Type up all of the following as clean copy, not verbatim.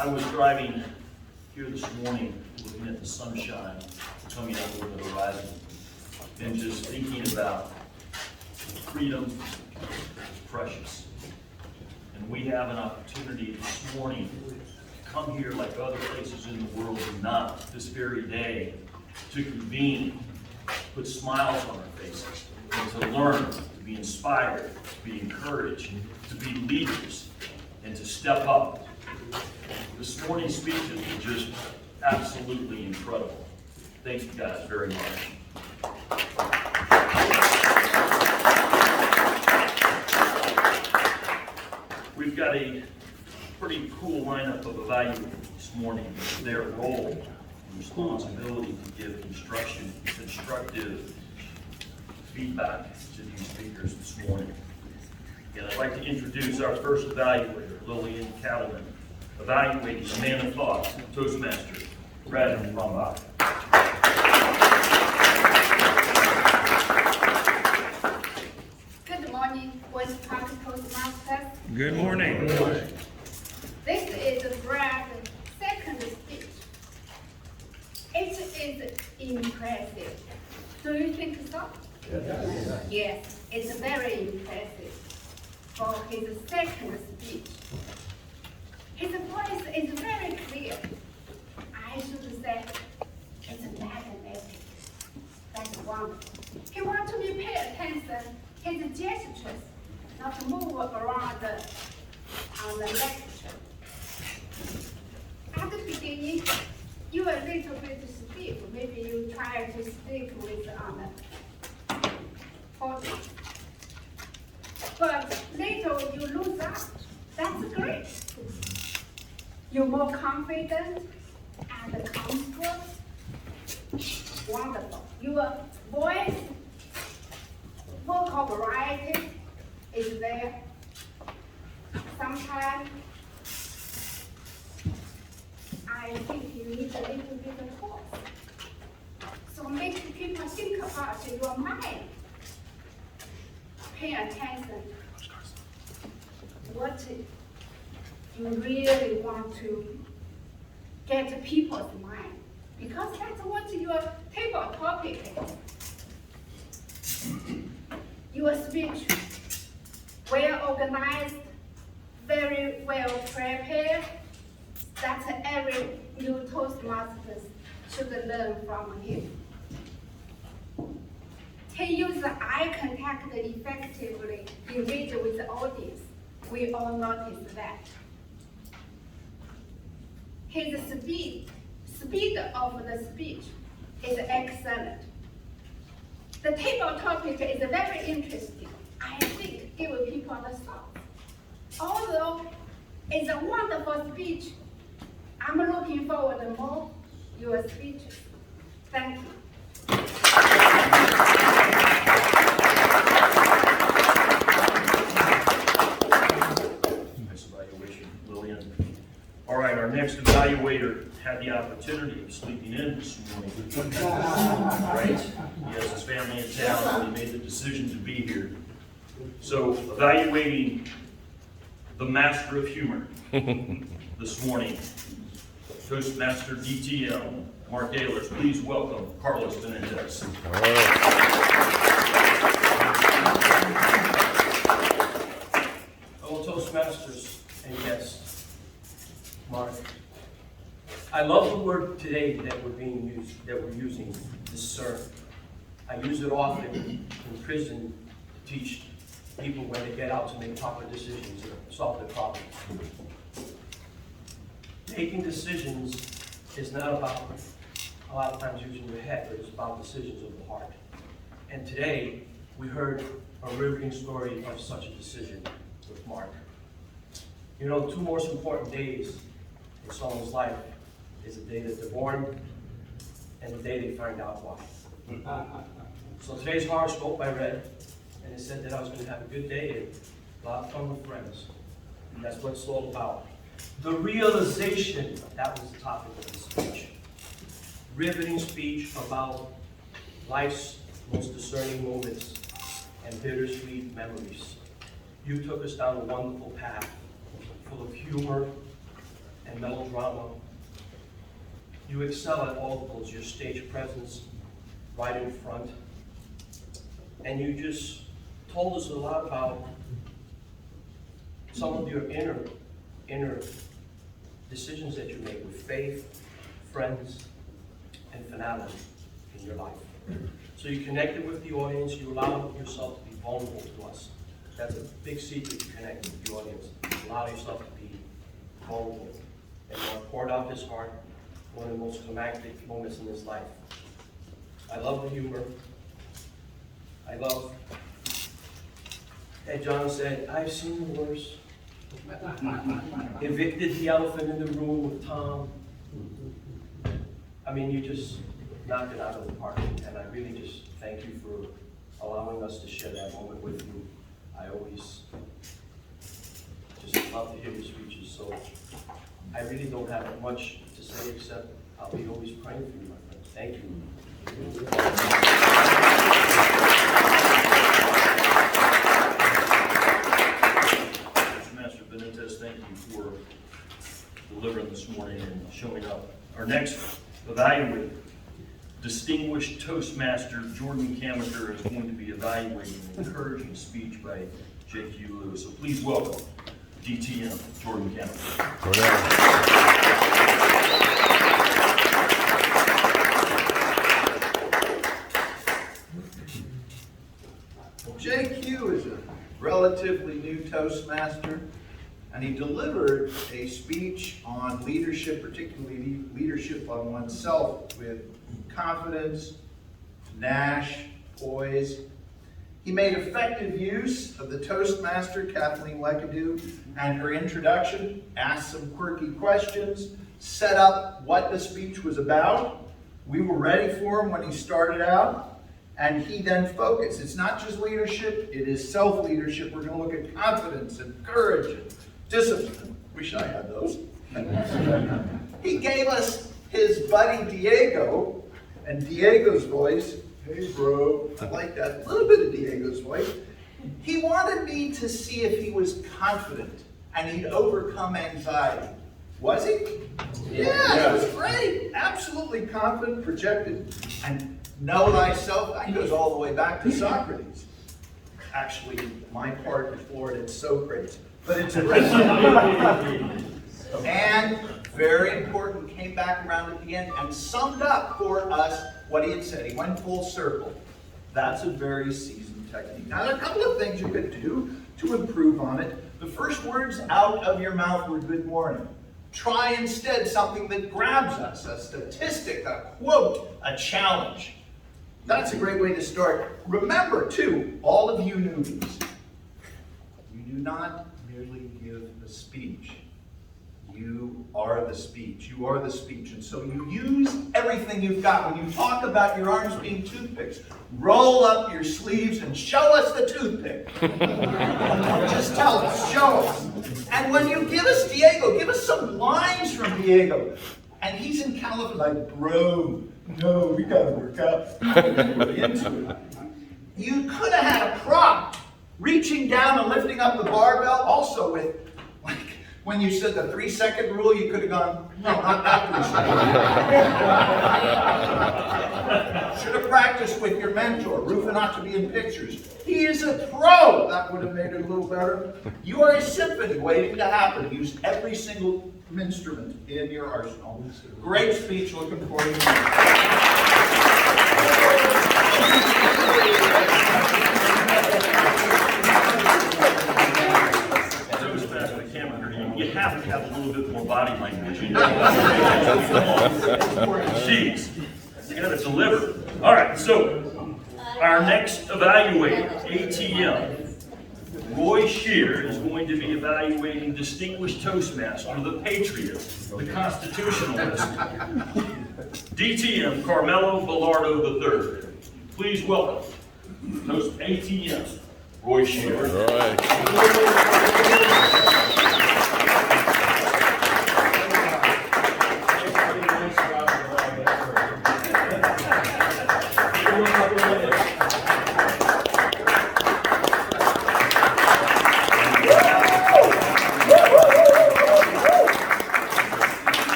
I was driving here this morning, looking at the sunshine coming up over the horizon, and just thinking about freedom is precious. And we have an opportunity this morning to come here like other places in the world do not this very day, to convene, put smiles on our faces, and to learn, to be inspired, to be encouraged, to be leaders, and to step up. This morning's speeches were just absolutely incredible. Thank you guys very much. We've got a pretty cool lineup of evaluators this morning. Their role and responsibility to give constructive feedback to these speakers this morning. And I'd like to introduce our first evaluator, Lillian Cattleman, evaluating the man of thought, Toastmasters, Brad Rombach. Good morning, Voice Park Toastmasters. Good morning. This is Brad's second speech. It is impressive. Do you think so? Yes, it's very impressive for his second speech. His voice is very clear. I should say it's magnetic. That's wonderful. He wants to be pay attention, his gestures, not to move around on the lecture. At the beginning, you were a little bit stiff. Maybe you try to stick with on the podium. But later you lose up. That's great. You're more confident and comfortable. Wonderful. Your voice, vocal variety is there. Sometimes I think you need a little bit of force. So make people think about your mind. Pay attention. What you really want to get people's mind, because that's what your table topic is. Your speech, well organized, very well prepared. That's every new Toastmasters should learn from him. He uses eye contact effectively, engage with the audience. We all notice that. His speed of the speech is excellent. The table topic is very interesting. I think give people the thought. Although it's a wonderful speech, I'm looking forward to more your speeches. Thank you. Nice evaluation, Lillian. All right, our next evaluator had the opportunity of sleeping in this morning. Right? He has his family in town, and he made the decision to be here. So, evaluating the master of humor this morning, Toastmaster DTL, Mark Ehlers. Please welcome Carlos Benitez. Hello, Toastmasters and guests. Mark, I love the word today that we're using, discern. I use it often in prison to teach people when they get out to make proper decisions and solve their problems. Making decisions is not about a lot of times using your head, but it's about decisions of the heart. And today, we heard a riveting story of such a decision with Mark. You know, two most important days in someone's life is the day that they're born and the day they find out why. So today's horoscope I read, and it said that I was going to have a good day and a lot of fun with friends. And that's what it's all about. The realization, that was the topic of the speech. Riveting speech about life's most discerning moments and bittersweet memories. You took us down a wonderful path full of humor and melodrama. You excel at all of those, your stage presence right in front. And you just told us a lot about some of your inner decisions that you make with faith, friends, and finality in your life. So you connected with the audience, you allowed yourself to be vulnerable to us. That's a big secret to connect with the audience. Allow yourself to be vulnerable. And Mark poured out his heart, one of the most climactic moments in his life. I love the humor. I love that John said, I've seen worse. Evicted the elephant in the room with Tom. I mean, you just knocked it out of the park. And I really just thank you for allowing us to share that moment with you. I always just love to hear your speeches. So I really don't have much to say except I'll be always praying for you, my friend. Thank you. Master Benitez, thank you for delivering this morning and showing up. Our next evaluator, distinguished Toastmaster Jordan Kamaker, is going to be evaluating an encouraging speech by J.Q. Lewis. So please welcome DTM Jordan Kamaker. JQ is a relatively new Toastmaster, and he delivered a speech on leadership, particularly leadership on oneself, with confidence, panache, poise. He made effective use of the Toastmaster, Kathleen Lekadu, and her introduction, asked some quirky questions, set up what the speech was about. We were ready for him when he started out. And he then focused. It's not just leadership, it is self-leadership. We're going to look at confidence and courage and discipline. Wish I had those. He gave us his buddy Diego, and Diego's voice, hey bro, I like that, a little bit of Diego's voice. He wanted me to see if he was confident and he'd overcome anxiety. Was he? Yeah, it was great. Absolutely confident, projected, and know thyself, that goes all the way back to Socrates. Actually, my part is Florida, it's Socrates. But it's a And very important, came back around at the end and summed up for us what he had said. He went full circle. That's a very seasoned technique. Now, there are a couple of things you could do to improve on it. The first words out of your mouth were good morning. Try instead something that grabs us, a statistic, a quote, a challenge. That's a great way to start. Remember, too, all of you newbies, you do not merely give a speech. You are the speech. You are the speech. And so you use everything you've got. When you talk about your arms being toothpicks, roll up your sleeves and show us the toothpick. Just tell us, show us. And when you give us Diego, give us some lines from Diego. And he's in California like, bro, no, we gotta work out. We're into it. You could have had a prompt, reaching down and lifting up the barbell, also with, like, when you said the 3-second rule, you could have gone, no, not that 3 seconds. Should have practiced with your mentor, Rufa not to be in pictures. He is a pro. That would have made it a little better. You are a symphony waiting to happen. Use every single instrument in your arsenal. Great speech, looking forward to You have to have a little bit more body language. You know? Jeez, you gotta deliver. All right, so our next evaluator, ATM, Roy Shear, is going to be evaluating distinguished Toastmaster, the Patriot, the Constitutionalist, DTM, Carmelo Bellardo III. Please welcome Toast ATM, Roy Shear. All right.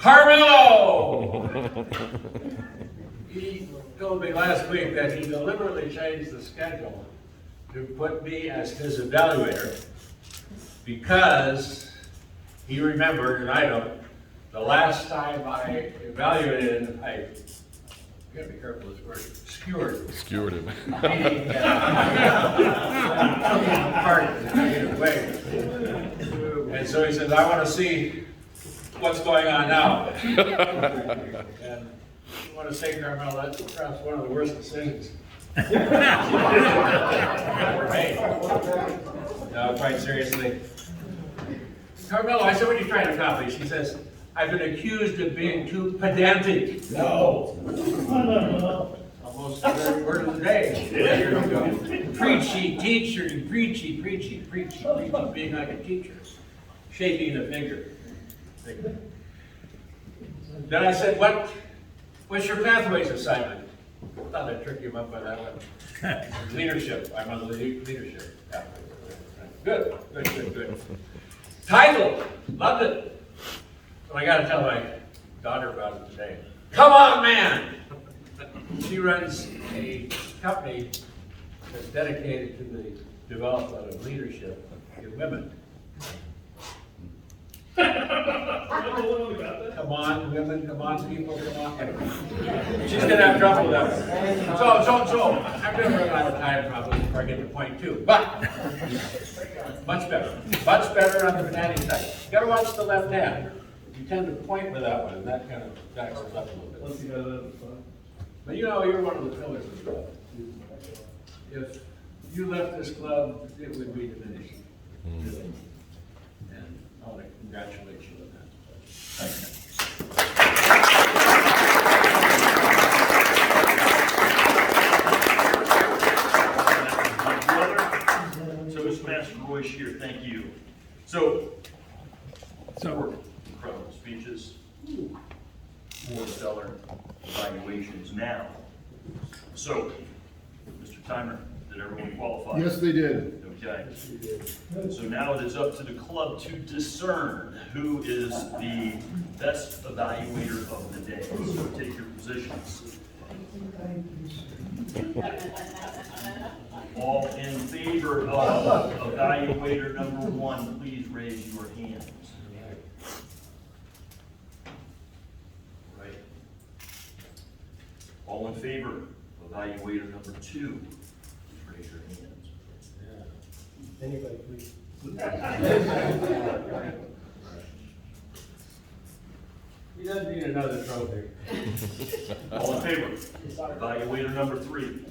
Carmelo! He told me last week that he deliberately changed the schedule to put me as his evaluator because he remembered, and I don't, the last time I evaluated, I gotta be careful with this word, skewered him. Meaning, and so he says, I want to see what's going on now. And I want to say, Carmel, that's perhaps one of the worst decisions ever made. No, quite seriously. Carmelo, I said, what are you trying to accomplish? He says, I've been accused of being too pedantic. No. Almost the very word of the day. Here we go. Preachy teacher, preachy, being like a teacher. Shaping the figure. Then I said, what's your pathways assignment? Thought I'd trick him up by that one. Leadership. I'm on the leadership pathway. Good. Title. Loved it. So I got to tell my daughter about it today. Come on, man! She runs a company that's dedicated to the development of leadership in women. Come on, women, come on, people, come on. Anyway, she's going to have trouble with that one. So, I'm going to run out of time probably before I get to point two. But, much better on the banana side. You got to watch the left hand. You tend to point with that one, and that kind of backs us up a little bit. But you know, you're one of the pillars of the club. If you left this club, it would be diminished. Really. And I want to congratulate you on that. Thank you. Toastmaster Roy Shear, thank you. So, incredible speeches, more stellar evaluations now. So, Mr. Timer, did everyone qualify? Yes, they did. Okay. So now it is up to the club to discern who is the best evaluator of the day. So take your positions. All in favor of evaluator number one, please raise your hands. Right. All in favor of evaluator number two, please raise your hands. Anybody, please. He doesn't need another trophy. All in favor? Evaluator number three.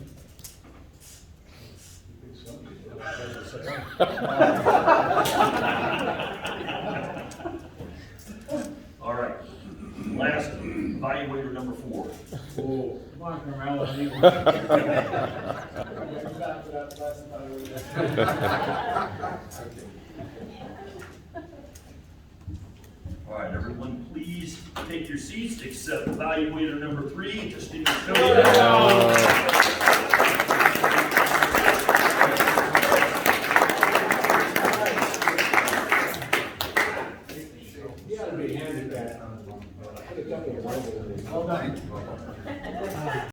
All right. Last, evaluator number four. Oh, come on, Carmelo. All right, everyone, please take your seats, except evaluator number three, Justina. You gotta be handicapped. Well done.